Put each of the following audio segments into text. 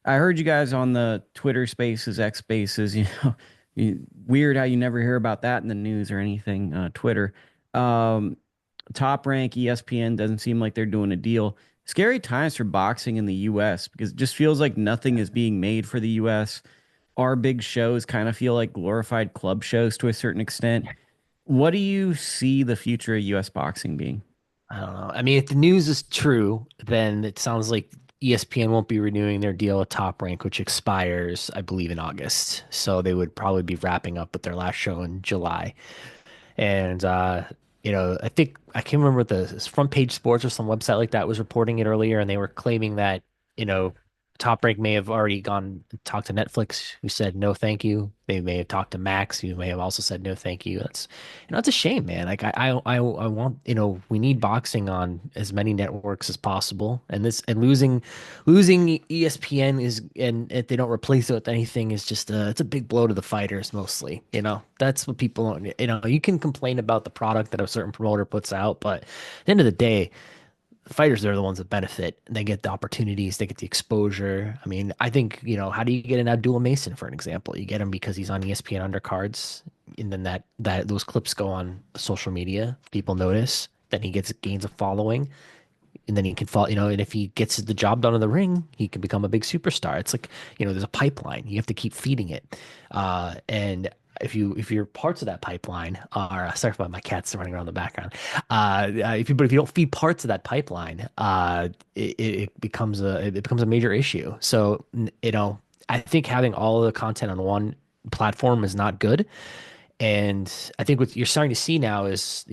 I heard you guys on the Twitter Spaces, X Spaces. Weird how you never hear about that in the news or anything. Twitter, um, Top Rank, ESPN doesn't seem like they're doing a deal. Scary times for boxing in the U.S. because it just feels like nothing is being made for the U.S. Our big shows kind of feel like glorified club shows to a certain extent. What do you see the future of U.S. boxing being? I don't know. I mean, if the news is true, then it sounds like ESPN won't be renewing their deal with Top Rank, which expires, I believe, in August. So they would probably be wrapping up with their last show in July. And I think I can't remember what the Front Page Sports or some website like that was reporting it earlier, and they were claiming that, you know, Top Rank may have already gone and talked to Netflix, who said no, thank you. They may have talked to Max, who may have also said no, thank you. That's a shame, man. Like I want, we need boxing on as many networks as possible, and losing ESPN is, and if they don't replace it with anything, is just it's a big blow to the fighters mostly. That's what people don't, you can complain about the product that a certain promoter puts out, but at the end of the day, the fighters are the ones that benefit. They get the opportunities, they get the exposure. I mean, I think, how do you get an Abdullah Mason, for an example? You get him because he's on ESPN undercards, and then that those clips go on social media, people notice, then he gets gains of following, and then he can fall, and if he gets the job done in the ring, he can become a big superstar. It's like, there's a pipeline. You have to keep feeding it. And if you're parts of that pipeline are sorry about my cats running around the background. If you don't feed parts of that pipeline, it becomes a major issue. So, I think having all of the content on one platform is not good. And I think what you're starting to see now is,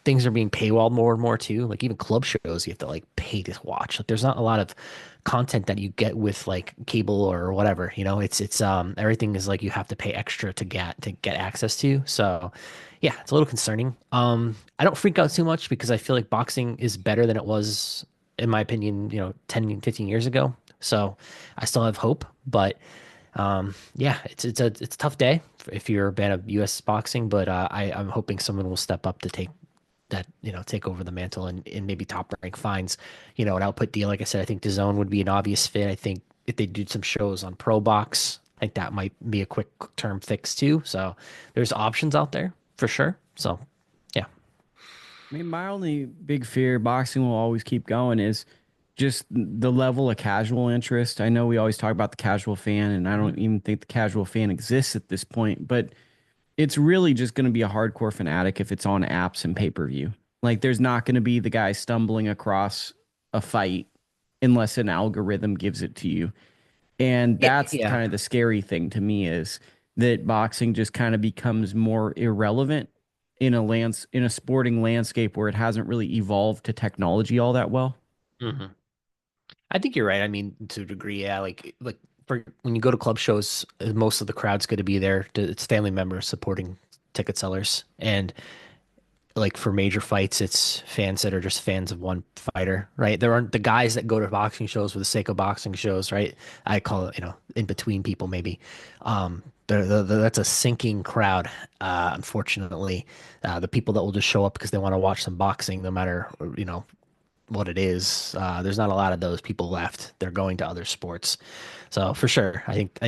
things are being paywalled more and more too. Like even club shows, you have to like pay to watch. Like there's not a lot of content that you get with like cable or whatever. It's everything is like you have to pay extra to get access to. So yeah, it's a little concerning. I don't freak out too much because I feel like boxing is better than it was, in my opinion, 10, 15 years ago. So I still have hope, but yeah, it's a tough day if you're a fan of US boxing, but I'm hoping someone will step up to take over the mantle, and maybe Top Rank finds, an output deal. Like I said, I think DAZN would be an obvious fit. I think if they did some shows on Pro Box, I think that might be a quick term fix too. So there's options out there for sure. So yeah. I mean, my only big fear, boxing will always keep going, is just the level of casual interest. I know we always talk about the casual fan, and I Mhm. don't even think the casual fan exists at this point, but it's really just going to be a hardcore fanatic if it's on apps and pay-per-view. Like, there's not going to be the guy stumbling across a fight unless an algorithm gives it to you. And Yeah, that's yeah. kind of the scary thing to me, is that boxing just kind of becomes more irrelevant in a sporting landscape where it hasn't really evolved to technology all that well. hmm I think you're right. I mean, to a degree, yeah. Like for when you go to club shows, most of the crowd's going to be there. It's family members supporting ticket sellers, and like for major fights, it's fans that are just fans of one fighter, right? There aren't the guys that go to boxing shows for the sake of boxing shows, right? I call it, in between people maybe. That's a sinking crowd, unfortunately. The people that will just show up because they want to watch some boxing, no matter, what it is. There's not a lot of those people left. They're going to other sports. So for sure, I think